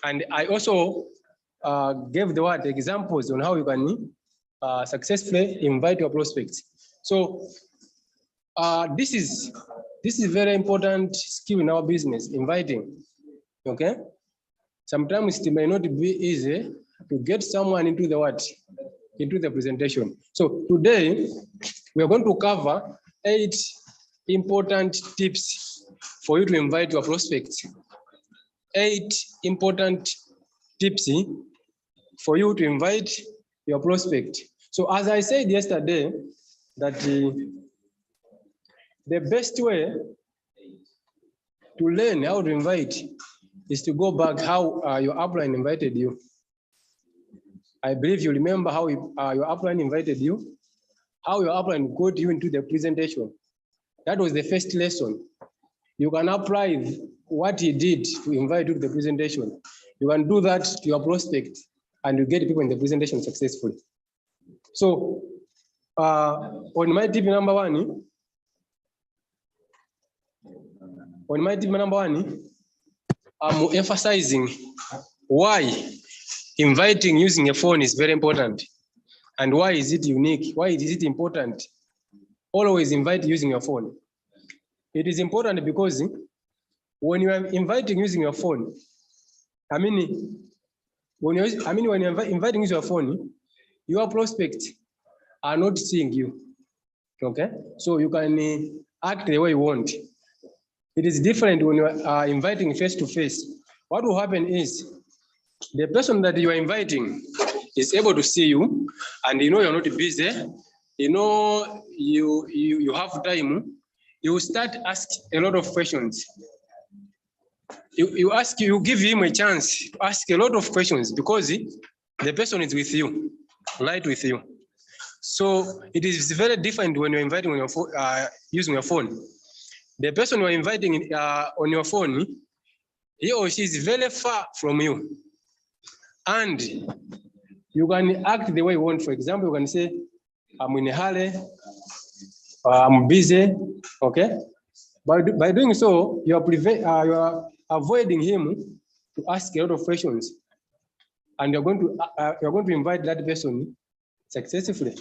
And I also gave the examples on how you can successfully invite your prospects. So this is very important skill in our business, inviting. Okay. Sometimes it may not be easy to get someone into the presentation. So today we are going to cover 8 important tips for you to invite your prospects. 8 important tips for you to invite your prospect. So as I said yesterday, that the best way to learn how to invite is to go back how your upline invited you. I believe you remember how your upline invited you, how your upline got you into the presentation. That was the first lesson. You can apply what he did to invite you to the presentation. You can do that to your prospect and you get people in the presentation successfully. So on my tip number one, I'm emphasizing why inviting using a phone is very important and why is it unique, why is it important. Always invite using your phone. It is important because when you are inviting using your phone, when you're inviting using your phone, your prospects are not seeing you. Okay, so you can act the way you want. It is different when you are inviting face to face. What will happen is the person that you are inviting is able to see you, and you're not busy. You have time. You start asking a lot of questions. You give him a chance to ask a lot of questions because the person is with you, right with you. So it is very different when you're inviting on your phone, using your phone. The person you're inviting on your phone, he or she is very far from you. And you can act the way you want. For example, you can say, I'm in a hurry, I'm busy, okay? By doing so, you are avoiding him to ask a lot of questions. And you're going to invite that person successfully.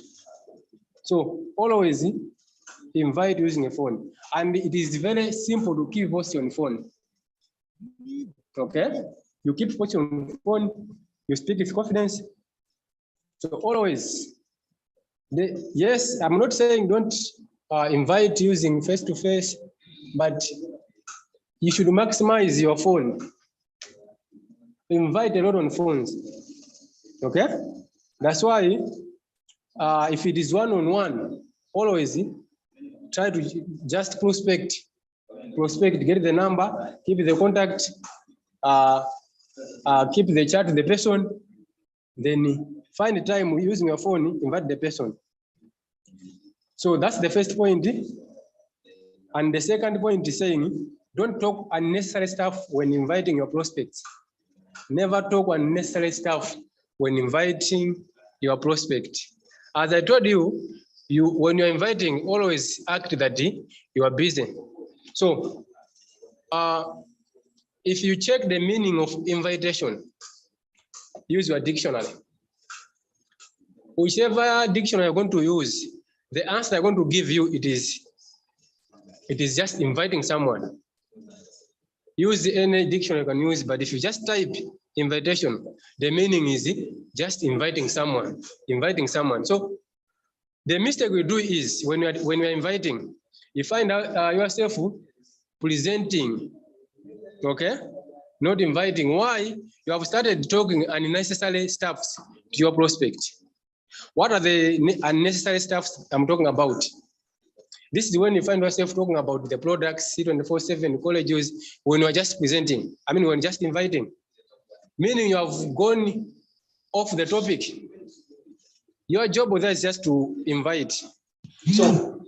So always invite using a phone. And it is very simple to keep posting on phone. Okay? You keep posting on phone, you speak with confidence. So always, yes, I'm not saying don't invite using face-to-face, but you should maximize your phone. Invite a lot on phones. Okay? That's why if it is one-on-one, always try to just prospect, get the number, keep the contact, keep the chat with the person, then find the time using your phone, invite the person. So that's the first point. And the second point is saying, don't talk unnecessary stuff when inviting your prospects. Never talk unnecessary stuff when inviting your prospect. As I told you, when you're inviting, always act that you are busy. So if you check the meaning of invitation, use your dictionary. Whichever dictionary you're going to use, the answer I'm going to give you, it is just inviting someone. Use any dictionary you can use, but if you just type invitation, the meaning is just inviting someone. So the mistake we do is when you're inviting, you find out yourself presenting, okay? Not inviting. Why? You have started talking unnecessary stuff to your prospect. What are the unnecessary stuff I'm talking about? This is when you find yourself talking about the products, C24/7 colleges, when you're just presenting. when you're just inviting. Meaning you have gone off the topic. Your job with that is just to invite. So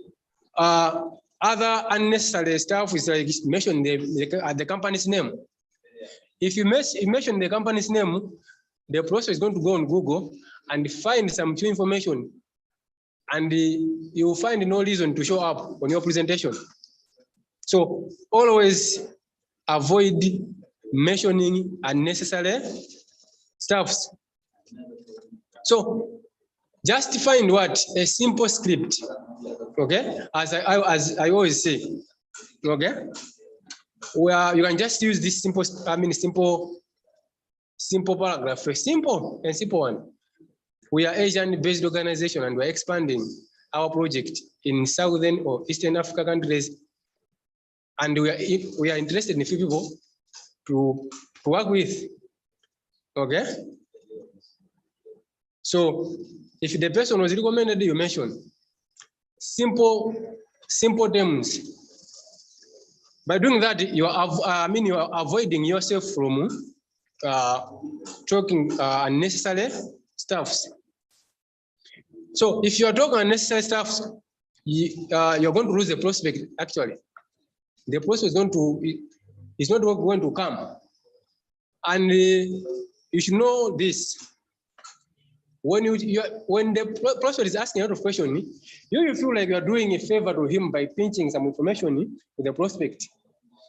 other unnecessary stuff is like mention the company's name. If you mention the company's name, the process is going to go on Google and find some true information, and you will find no reason to show up on your presentation. So always avoid mentioning unnecessary stuffs. So just find what a simple script, okay? As I always say, okay? Where you can just use this simple paragraph, a simple one. We are Asian-based organization and we're expanding our project in Southern or Eastern Africa countries, and we are interested in few people to work with. Okay. So if the person was recommended, you mention simple terms. By doing that, you are avoiding yourself from talking unnecessary stuffs. So if you are talking unnecessary stuffs, you're going to lose the prospect. Actually, the prospect is not going to come, and you should know this. When the prospect is asking a lot of questions, you feel like you are doing a favor to him by pinching some information with the prospect.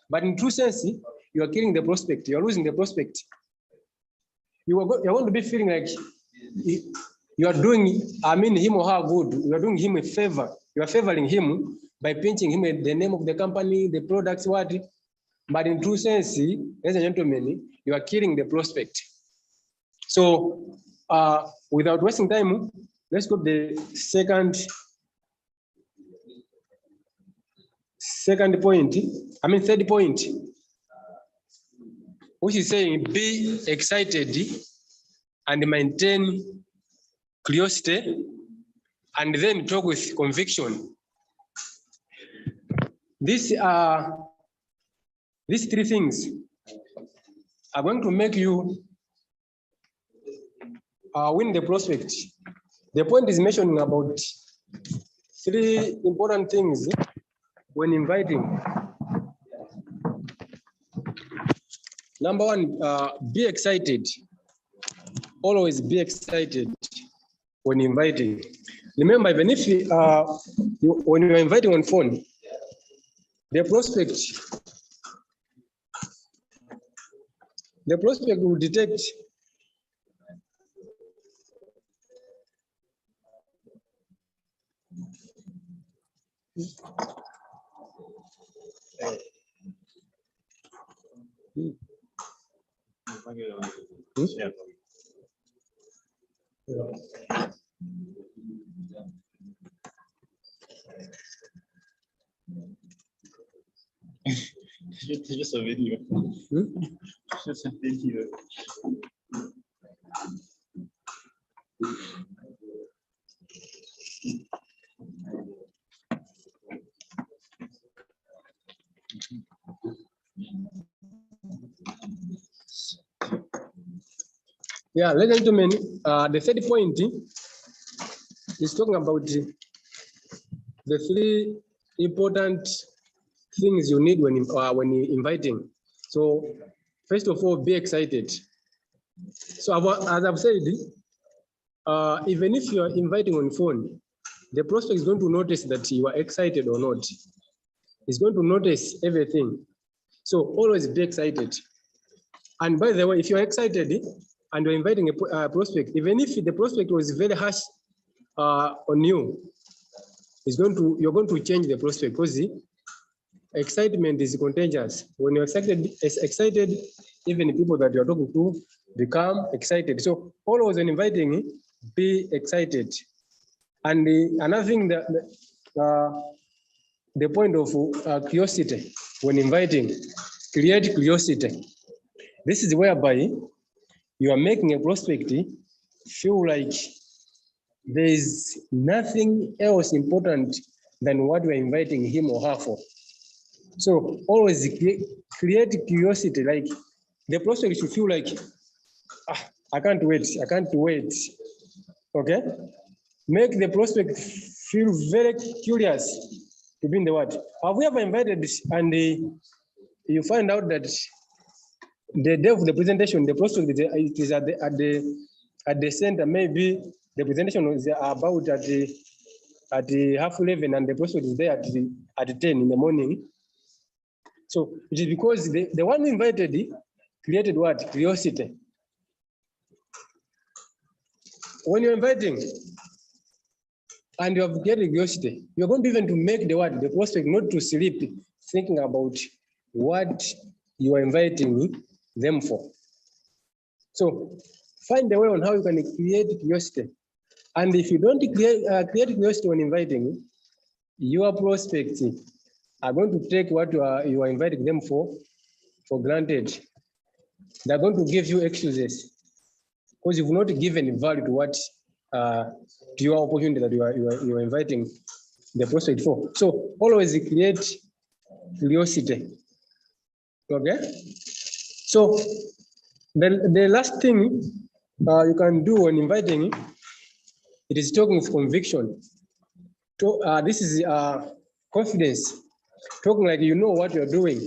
But in true sense, you are killing the prospect. You are losing the prospect. You are going to be feeling like you are doing, him or her good. You are doing him a favor. You are favoring him by pinching him the name of the company, the products, what. But in true sense, ladies and gentlemen, you are killing the prospect. So, without wasting time, let's go to the third point, which is saying be excited and maintain curiosity, and then talk with conviction. These three things are going to make you win the prospect. The point is mentioning about three important things when inviting. Number one, be excited. Always be excited when inviting. Remember, even if when you're inviting on phone, the prospect will detect Just a video. Just a video. Yeah, ladies and gentlemen, the third point is talking about the three important things you need when inviting. So, first of all, be excited. So, as I've said, even if you are inviting on phone, the prospect is going to notice that you are excited or not. It's going to notice everything. So, always be excited. And by the way, if you are excited and you're inviting a prospect, even if the prospect was very harsh on you, you're going to change the prospect, because excitement is contagious. When you're excited, even the people that you're talking to become excited. So always when inviting, be excited. And another thing, the point of curiosity when inviting, create curiosity. This is whereby you are making a prospect feel like there is nothing else important than what we're inviting him or her for. So always create curiosity, like the prospect should feel like, I can't wait. Okay? Make the prospect feel very curious to be in the word. Have we ever invited and you find out that the day of the presentation, the prospect is at the center? Maybe the presentation was about at 11:30, and the prospect is there at 10 in the morning. So it is because the one who invited created what? Curiosity. When you're inviting and you have created curiosity, you're going to even to make the prospect not to sleep thinking about what you are inviting them for. So find a way on how you can create curiosity. And if you don't create curiosity when inviting, your prospects are going to take what you are inviting them for granted. They're going to give you excuses because you've not given value to what to your opportunity that you are inviting the prospect for. So always create curiosity. Okay. So the last thing you can do when inviting, it is talking with conviction. This is confidence, talking like you know what you're doing.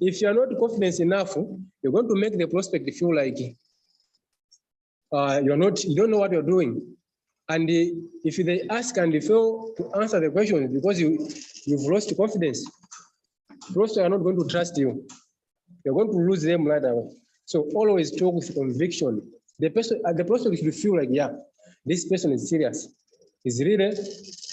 If you're not confident enough, you're going to make the prospect feel like you don't know what you're doing. And if they ask and they fail to answer the questions because you've lost confidence, prospects are not going to trust you. You're going to lose them right away. So always talk with conviction. The prospect should feel like, yeah, this person is serious. Is really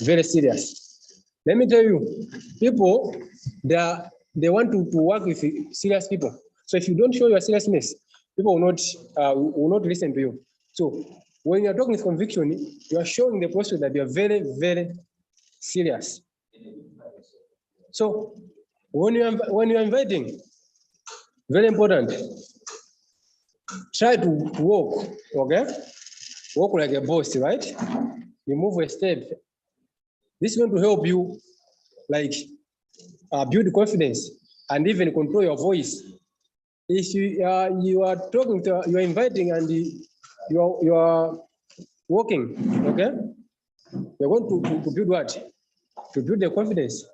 very serious. Let me tell you, people, they want to work with serious people. So if you don't show your seriousness, people will not listen to you. So when you're talking with conviction, you are showing the prospect that you are very, very serious. So when you're inviting, very important, try to walk, okay? Walk like a boss, right? You move a step. This is going to help you like build confidence and even control your voice. If you are talking to, you are inviting and you are walking, okay? You're going to build what? To build the confidence.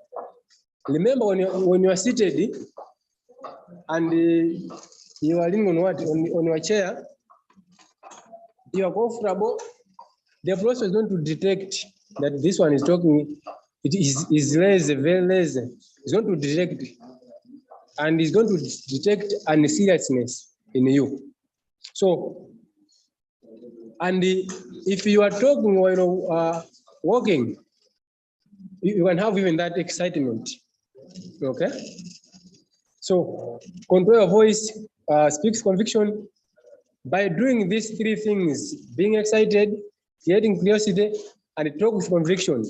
Remember when you are seated and you are leaning on what? On your chair, you are comfortable. The process is going to detect that this one is talking, it is lazy, very lazy. It's going to detect, and it's going to detect unseriousness in you. So, and if you are talking while walking, you can have even that excitement, okay? So, control your voice, speaks conviction. By doing these three things, being excited, creating curiosity, and talk with conviction,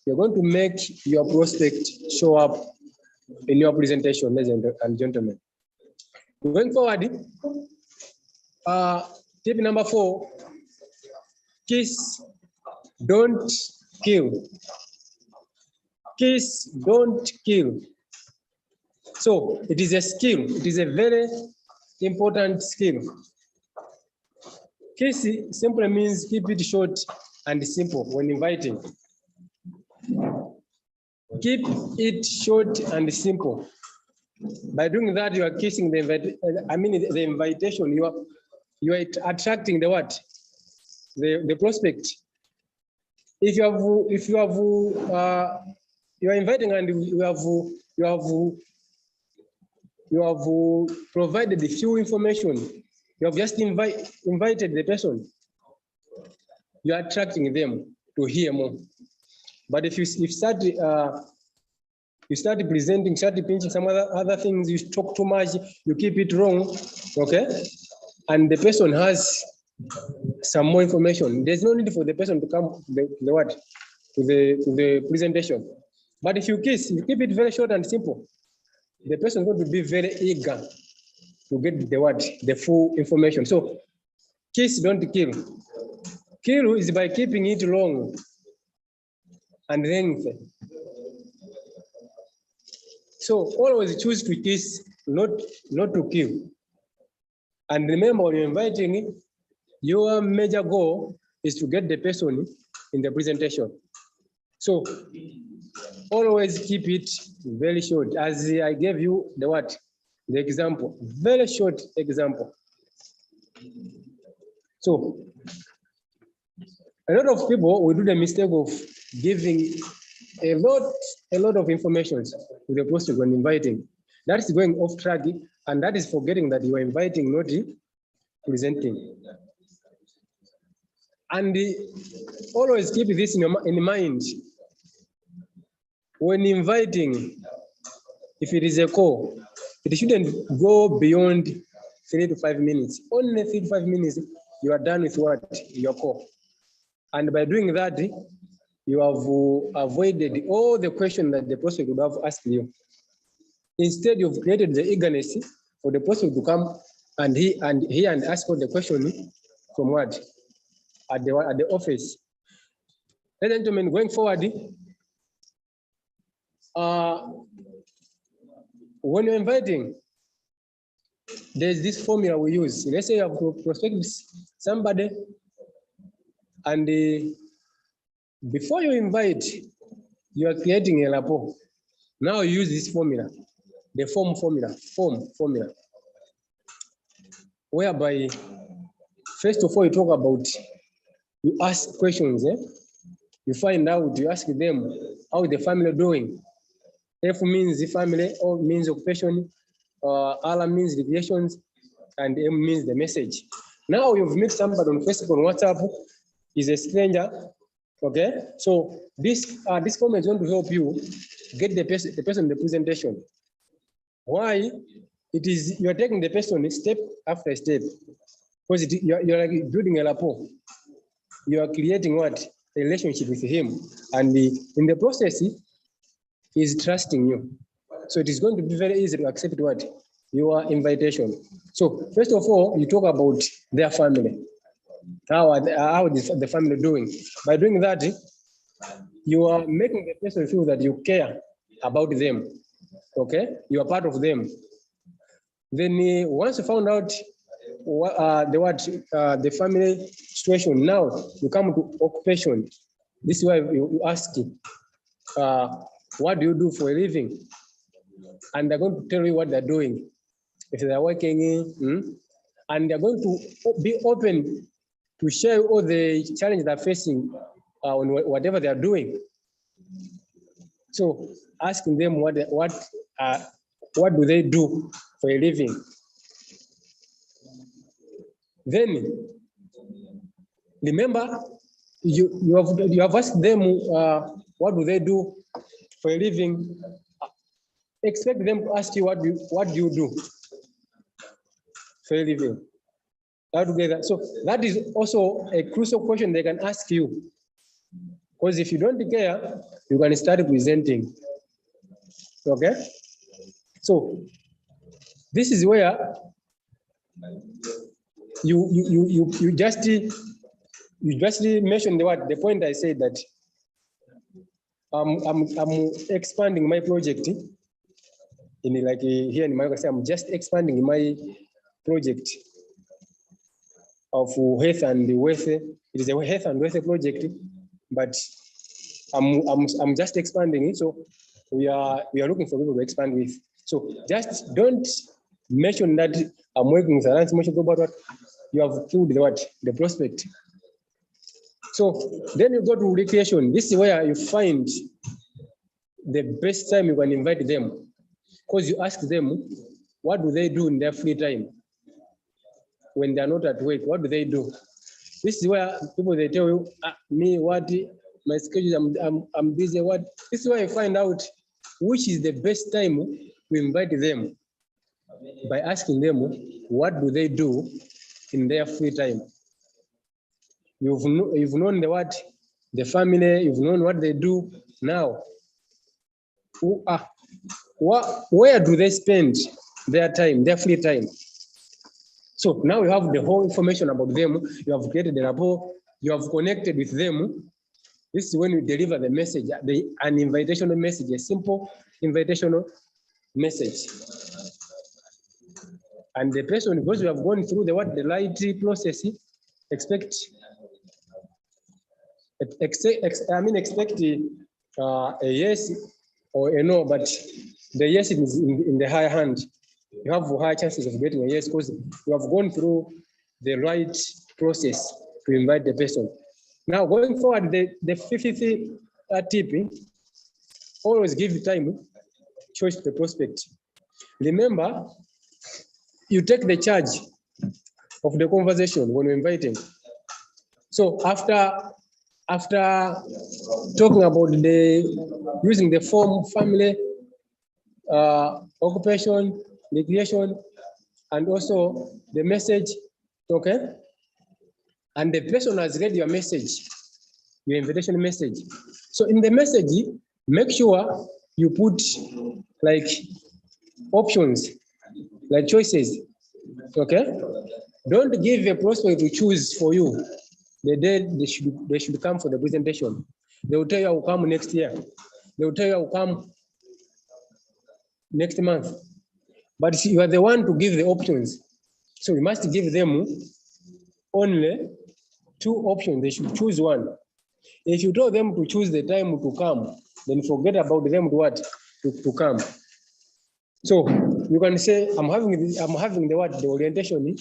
you're going to make your prospect show up in your presentation, ladies and gentlemen. Going forward, tip number 4, kiss, don't kill. Kiss, don't kill. So it is a skill. It is a very important skill. Kiss simply means keep it short and simple when inviting. Keep it short and simple. By doing that, you are kissing the invitation. You are attracting the what? The prospect. If you are inviting and you have provided the few information. You have just invited the person. You are attracting them to hear more. But if you start presenting, start pinching some other things, you talk too much, you keep it wrong, okay? And the person has some more information. There's no need for the person to come to the presentation. But if you kiss, you keep it very short and simple. The person is going to be very eager to get the full information. So kiss, don't kill. Kill is by keeping it long and length. So always choose to kiss, not to kill. And remember, when you're inviting, your major goal is to get the person in the presentation. So always keep it very short. As I gave you the example, very short example. So a lot of people will do the mistake of giving a lot of information to the prospect when inviting. That's going off track And that is forgetting that you are inviting, not presenting. And always keep this in mind. When inviting, if it is a call, it shouldn't go beyond 3 to 5 minutes. Only 3 to 5 minutes, you are done with what? Your call. And by doing that, you have avoided all the questions that the prospect would have asked you. Instead, you've created the eagerness for the prospect to come and ask all the question from what? At the office. Ladies and gentlemen, going forward, when you're inviting, there's this formula we use. Let's say you have to prospect somebody, and before you invite, you are creating a rapport. Now you use this formula, the form formula, whereby first of all you talk about, you ask questions, you find out, you ask them how the family doing. F means the family, O means occupation, R means recreations, and M means the message. Now you've met somebody on Facebook, on WhatsApp, is a stranger. Okay, so this form is going to help you get the person in the presentation. Why? It is you are taking the person step after step, because you're like building a rapport. You are creating what? A relationship with him, and in the process, he is trusting you. So it is going to be very easy to accept what? Your invitation. So first of all, you talk about their family. How the family doing? By doing that, you are making the person feel that you care about them. Okay, you are part of them. Then once you found out the family situation, now you come to occupation. This is why you ask, what do you do for a living? And they're going to tell you what they're doing. If they're working, and they're going to be open to share all the challenges they're facing on whatever they're doing. So asking them what do they do for a living. Then remember, you have asked them what do they do for a living. Expect them to ask you what do you do for a living. Together. So that is also a crucial question they can ask you. Because if you don't care, you can start presenting. Okay? So this is where you just mentioned the point I said that I'm expanding my project in like here in my I'm just expanding my project of health and wealth. It is a health and wealth project, but I'm just expanding it. So we are looking for people to expand with. So just don't mention that I'm working with Alliance Motion Global. What you have killed the prospect. So then you go to recreation. This is where you find the best time you can invite them, because you ask them what do they do in their free time when they are not at work. What do they do? This is where people they tell you me what my schedule. I'm busy. What? This is where you find out which is the best time to invite them by asking them what do they do in their free time. You've known the family. You've known what they do. Now, where do they spend their time, their free time? So now you have the whole information about them. You have created a rapport. You have connected with them. This is when you deliver the message, an invitational message, a simple invitational message. And the person, because you have gone through the right process, expect a yes or a no, but the yes is in the higher hand. You have higher chances of getting a yes because you have gone through the right process to invite the person. Now, going forward, the 50th tip, always give time choice to the prospect. Remember, you take the charge of the conversation when you're inviting. So after talking about using the form family, occupation, recreation, and also the message, okay? And the person has read your message, your invitation message. So in the message, make sure you put like options, like choices, okay? Don't give a prospect to choose for you the day they should come for the presentation. They will tell you I will come next year. They will tell you I will come next month. But you are the one to give the options. So you must give them only 2 options. They should choose one. If you tell them to choose the time to come, then forget about them to what? To come. So you can say, I'm having the orientation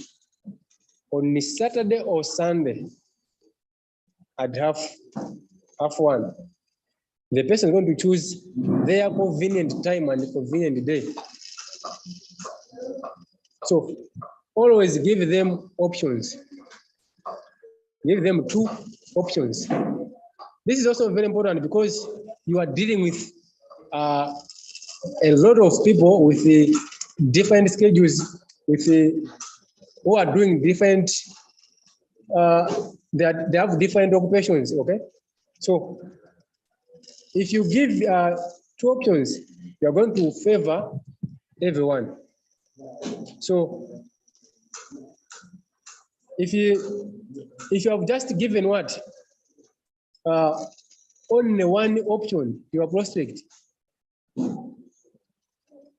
on Saturday or Sunday at half 1. The person is going to choose their convenient time and convenient day. So always give them options. Give them 2 options. This is also very important because you are dealing with a lot of people with different schedules, who are doing different, they have different occupations, okay? So if you give 2 options, you are going to favor everyone. So if you have just given what? Only one option, your prospect,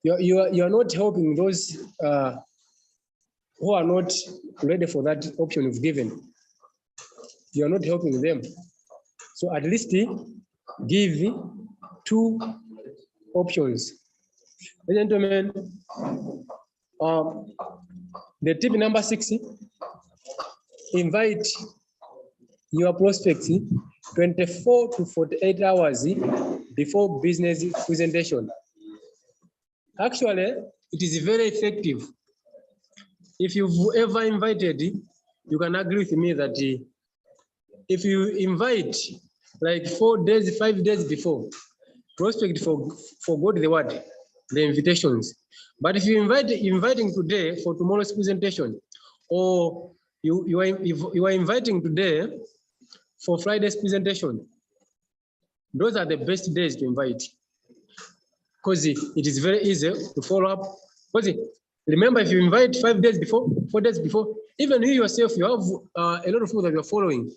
you are not helping those who are not ready for that option you've given. You are not helping them. So at least give 2 options. Ladies and gentlemen, the tip number 6, invite your prospects 24 to 48 hours before business presentation. Actually, it is very effective. If you've ever invited, you can agree with me that if you invite like 4 days, 5 days before, prospect forgot the invitations. But if you inviting today for tomorrow's presentation, or you are inviting today for Friday's presentation, those are the best days to invite, because it is very easy to follow up. Because remember, if you invite 5 days before, 4 days before, even you yourself, you have a lot of people that you're following,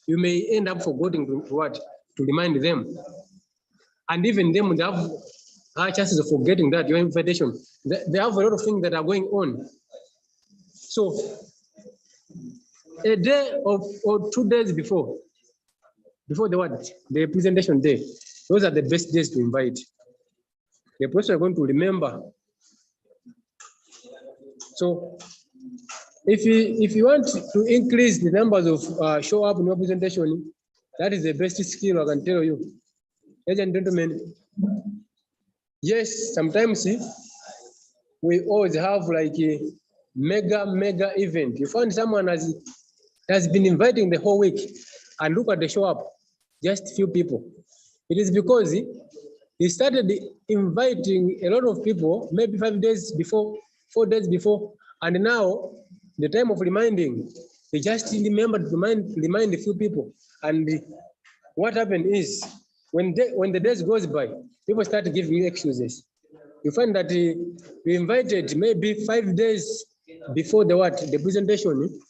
you may end up forgetting to remind them. And even them, they have high chances of forgetting that your invitation. They have a lot of things that are going on. So a day or 2 days before the presentation day, those are the best days to invite. The person are going to remember. So if you want to increase the numbers of show up in your presentation, that is the best skill I can tell you. Ladies and gentlemen, yes, sometimes we always have like a mega event. You find someone has been inviting the whole week, and look at the show up, just few people. It is because he started inviting a lot of people, maybe 5 days before, 4 days before, and now the time of reminding, he just remembered to remind a few people. And what happened is, when the days goes by, people start giving you excuses. You find that you invited maybe 5 days before the presentation,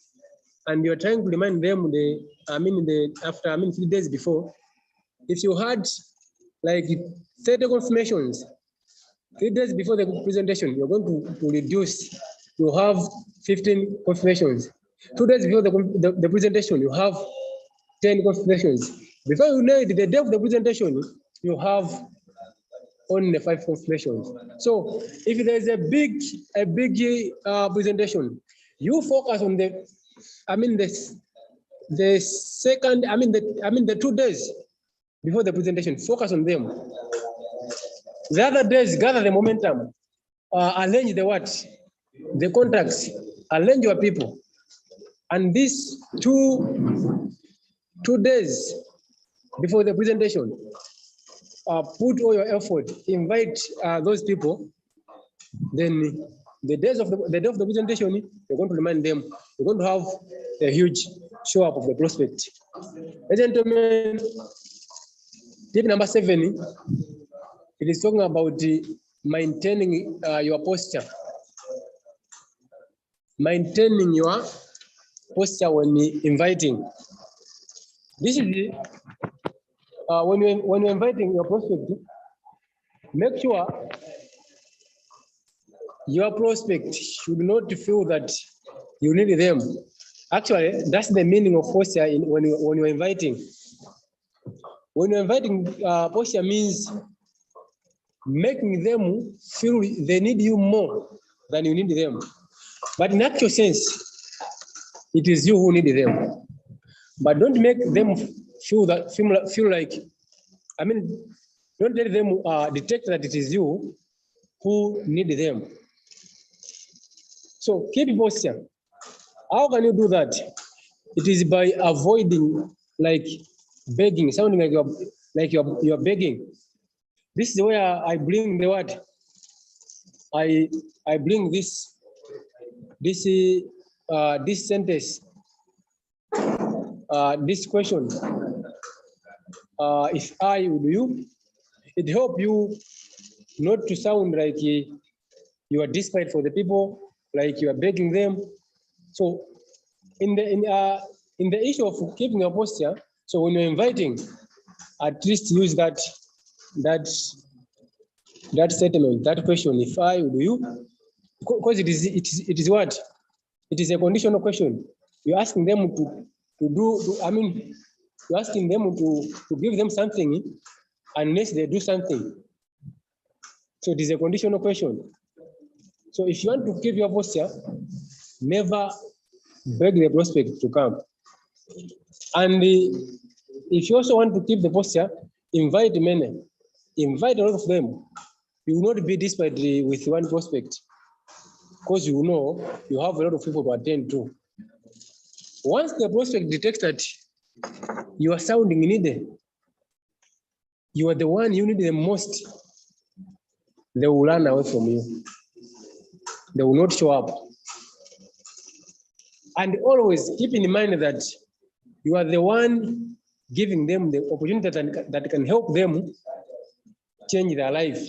and you're trying to remind them 3 days before. If you had like 30 confirmations 3 days before the presentation, you're going to reduce. You have 15 confirmations. 2 days before the presentation, you have 10 confirmations. Before you know it, the day of the presentation, you have only 5 confirmations. So if there is a big presentation, you focus on the 2 days before the presentation. Focus on them. The other days, gather the momentum. Arrange the the contacts, arrange your people. And these 2 days before the presentation, put all your effort, invite those people. Then the day of the presentation, you're going to remind them, you're going to have a huge show up of the prospect. Ladies and gentlemen, tip number 7, it is talking about maintaining your posture. Maintaining your posture when inviting. This is when you're inviting your prospect, make sure your prospect should not feel that you need them. Actually, that's the meaning of posture when you're inviting. When you're inviting, posture means making them feel they need you more than you need them. But in actual sense, it is you who need them. But don't make them feel like, I mean, don't let them detect that it is you who need them. So keep posture. How can you do that? It is by avoiding like begging, sounding like you're begging. This is where I bring the word. I bring this sentence, this question. If I would you, it help you not to sound like you are desperate for the people, like you are begging them. So in the issue of keeping your posture, so when you're inviting, at least use that statement, that question. If I would you, because it is what? It is a conditional question. You're asking them to do. I mean, you're asking them to give them something unless they do something. So it is a conditional question. So if you want to keep your posture, never beg the prospect to come. And if you also want to keep the posture, invite many. Invite a lot of them. You will not be desperate with one prospect, because you know you have a lot of people to attend to. Once the prospect detects that you are sounding needed, you are the one you need the most, they will run away from you. They will not show up. And always keep in mind that you are the one giving them the opportunity that can help them change their life.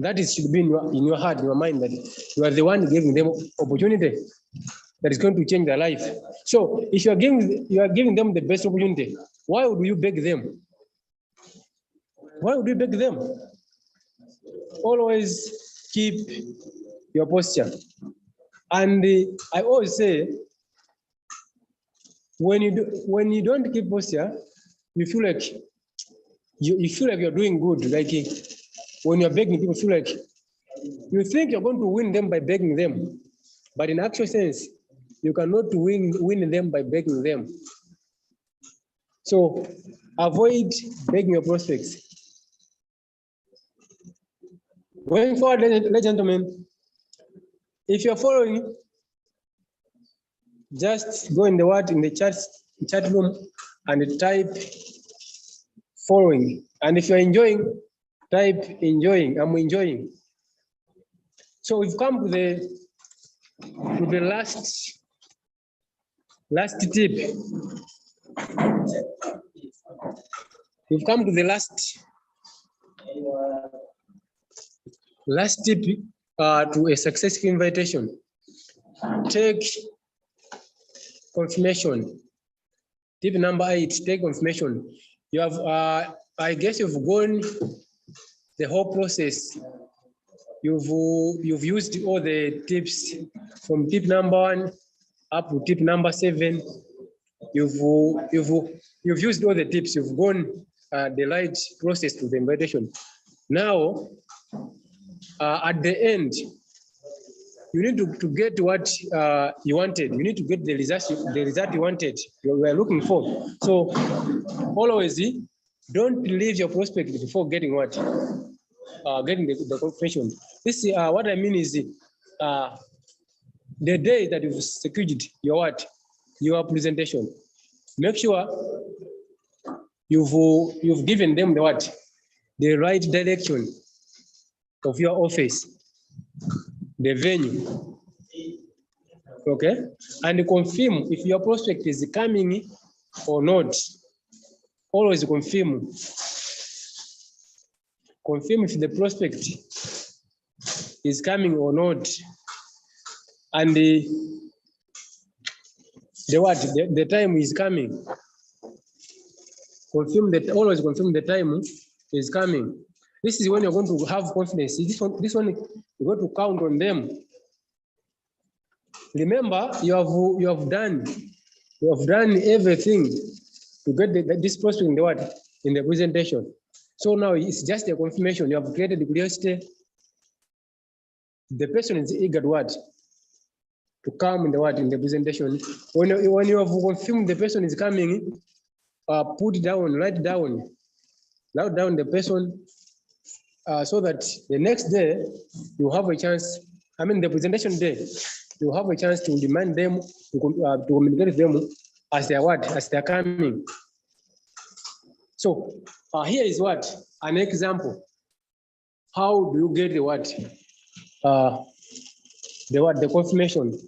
That should be in your heart, in your mind, that you are the one giving them opportunity that is going to change their life. So if you are giving them the best opportunity, why would you beg them? Why would you beg them? Always keep your posture. And I always say, when you don't keep posture, you feel like you're doing good. Like when you're begging, people feel like you think you're going to win them by begging them, but in actual sense, you cannot win them by begging them. So avoid begging your prospects. Going forward, ladies and gentlemen, if you're following, just go in the chat room and type following. And if you're enjoying, type enjoying. I'm enjoying. So we've come to the last tip. We've come to the last tip to a successful invitation. Take confirmation. Tip number 8, take confirmation. You have, I guess you've gone the whole process. You've used all the tips from tip number 1 up to tip number 7. You've used all the tips. You've gone the right process to the invitation. Now, at the end, you need to get what you wanted. You need to get the result you wanted, you were looking for. So always don't leave your prospect before getting what? Getting the confirmation. This what I mean is the day that you've secured your what? Your presentation. Make sure you've given them the what? The right direction of your office, the venue. Okay? And confirm if your prospect is coming or not. Always confirm. Confirm if the prospect is coming or not. And the time is coming. Always confirm the time is coming. This is when you're going to have confidence. This one you're going to count on them. Remember, you have done everything to get this prospect in the presentation. So now it's just a confirmation. You have created the curiosity. The person is eager to come in the presentation. When you have confirmed the person is coming, write down the person, so that the next day you have a chance. The presentation day, you have a chance to remind them to communicate with them as they're coming. So here is an example. How do you get the confirmation?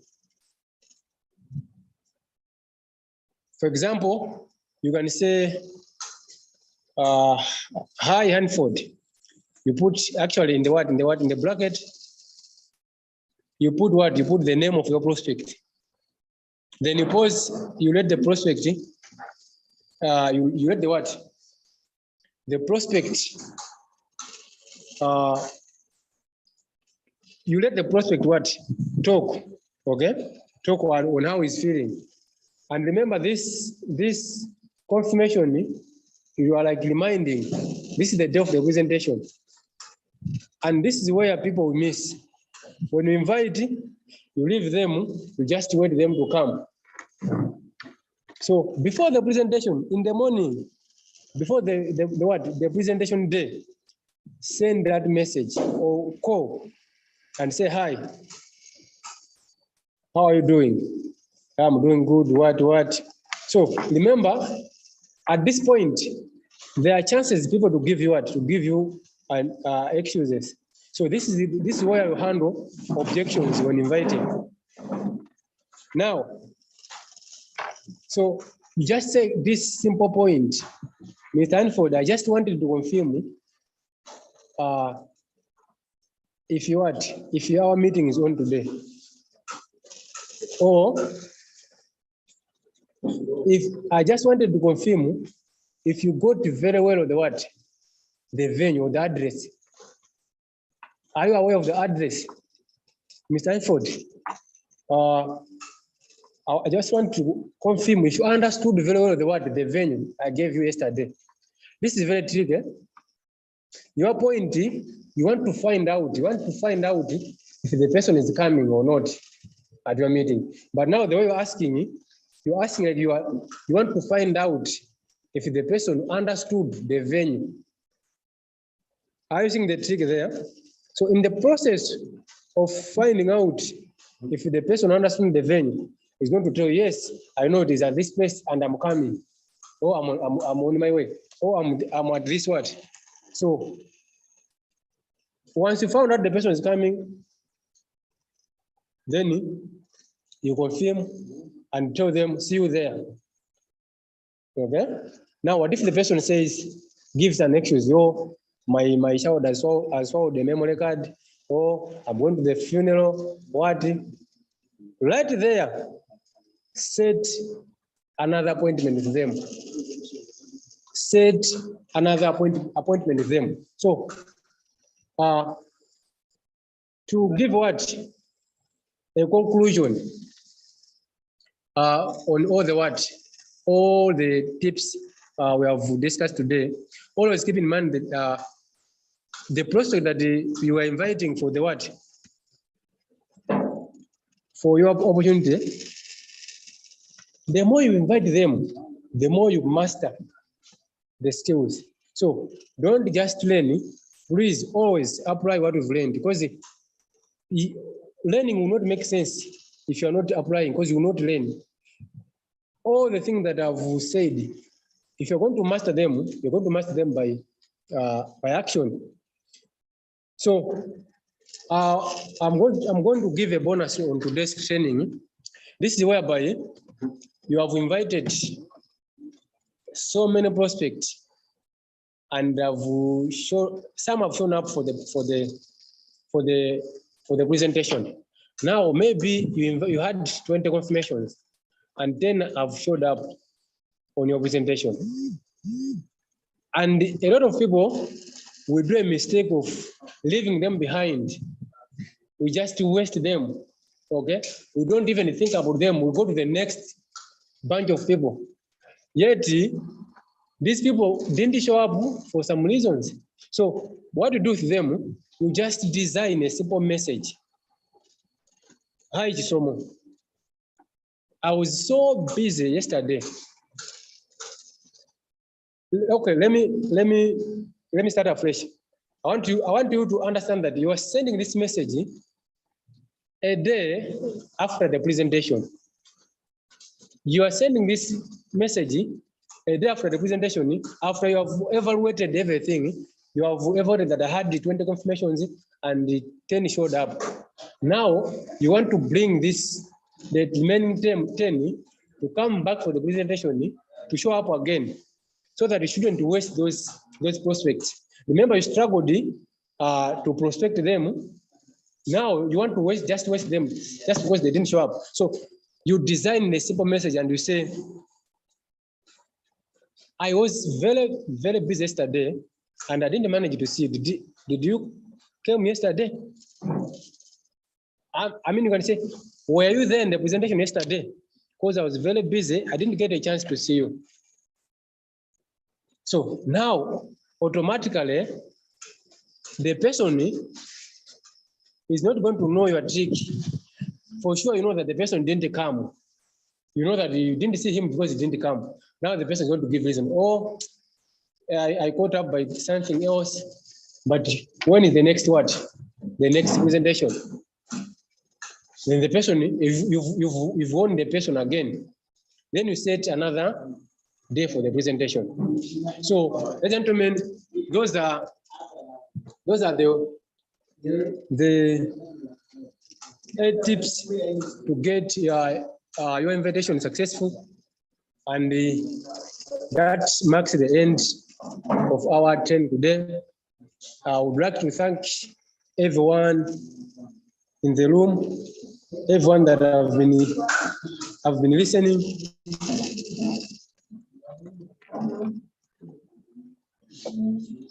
For example, you can say, hi Hanford. You put actually in the bracket, you put the name of your prospect. Then you pause, you let the prospect, you let the prospect, you let the prospect talk, okay? Talk on how he's feeling. And remember this confirmation, you are like reminding, this is the day of the presentation. And this is where people miss. When you invite, you leave them, you just wait them to come. So before the presentation, in the morning, before the presentation day, send that message or call and say, hi, how are you doing? I'm doing good, what? So remember, at this point, there are chances people to give you excuses. So this is where you handle objections when inviting. Now, so you just say this simple point, Mr. Hanford, I just wanted to confirm if our meeting is on today, or if I just wanted to confirm if you got very well of the venue or the address. Are you aware of the address, Mr. Hanford? I just want to confirm if you understood very well the venue I gave you yesterday. This is very tricky. Your point, you want to find out if the person is coming or not at your meeting. But now the way you're asking like you want to find out if the person understood the venue. Are you seeing the trick there? So in the process of finding out if the person understands the venue, is going to tell you, yes, I know it is at this place and I'm coming. Or I'm on my way. Or I'm at this what. So once you found out the person is coming, then you confirm and tell them, see you there. Okay? Now, what if the person gives an excuse, my child has found the memory card, or I'm going to the funeral, what? Right there, set another appointment with them. Set another appointment with them. So, to give a conclusion on all the tips we have discussed today, always keep in mind that the prospect that you are inviting for for your opportunity, the more you invite them, the more you master the skills. So don't just learn, please always apply what you've learned, because learning will not make sense if you are not applying, because you will not learn. All the things that I've said, if you're going to master them, you're going to master them by action. So I'm going to give a bonus on today's training. This is whereby you have invited so many prospects, and some have shown up for the presentation. Now maybe you had 20 confirmations, and 10 have showed up on your presentation. And a lot of people will do a mistake of leaving them behind. We just waste them, okay? We don't even think about them. We go to the next bunch of people. Yet, these people didn't show up for some reasons. So what you do with them, you just design a simple message. Hi, Chisomo. I was so busy yesterday. Okay, let me start afresh. I want you to understand that you are sending this message a day after the presentation. You are sending this message a day after the presentation, after you have evaluated everything. You have evaluated that I had the 20 confirmations and the 10 showed up. Now you want to bring the remaining 10 to come back for the presentation to show up again, so that you shouldn't waste those prospects. Remember, you struggled to prospect them. Now you want to waste them just because they didn't show up. So you design a simple message and you say, I was very, very busy yesterday and I didn't manage to see you. Did you come yesterday? I mean, you can say, were you there in the presentation yesterday? Because I was very busy, I didn't get a chance to see you. So now, automatically, the person is not going to know your trick. For sure, you know that the person didn't come. You know that you didn't see him because he didn't come. Now the person is going to give reason. Oh, I caught up by something else. But when is the next what? The next presentation? Then the person, if you've won the person again, then you set another day for the presentation. So, ladies and gentlemen, those are the 8 tips to get your invitation successful, and that marks the end of our training today. I would like to thank everyone in the room, everyone that have been listening.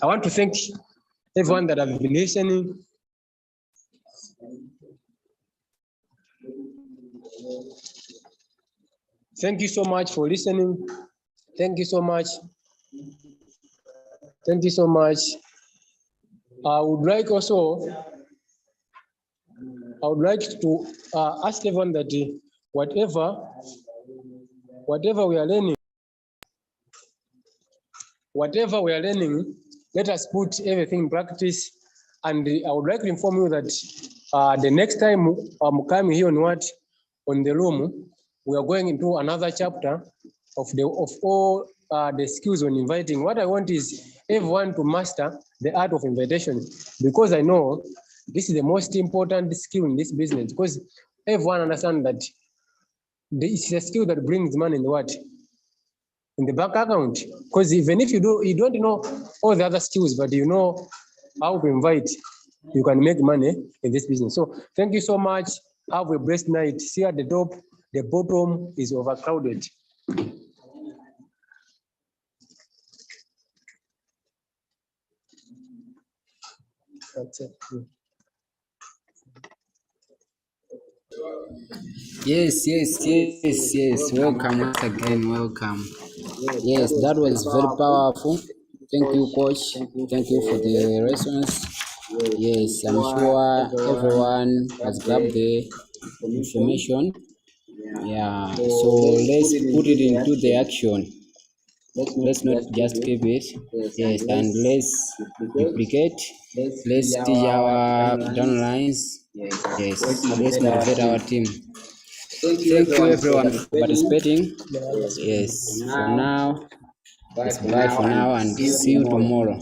I want to thank everyone that have been listening. Thank you so much for listening. Thank you so much. Thank you so much. I would like to ask everyone that whatever we are learning, let us put everything in practice. And I would like to inform you that the next time I'm coming here on the room, we are going into another chapter of all the skills on inviting. What I want is everyone to master the art of invitation, because I know this is the most important skill in this business, because everyone understands that it's a skill that brings money in the bank account. Because even if you don't know all the other skills, but you know how to invite, you can make money in this business. So thank you so much. Have a blessed night. See at the top, the bottom is overcrowded. That's it. Yes. Welcome once again. Welcome. Yes, that was very powerful. Thank you, coach. Thank you for the lessons. Yes, I'm sure everyone has grabbed the information. Yeah, so let's put it into the action. Let's not just keep it. Yes, and let's duplicate. Let's teach our downlines Yes, let's motivate our team. Thank you everyone for participating. Yes, for now, it's bye for now and see you tomorrow.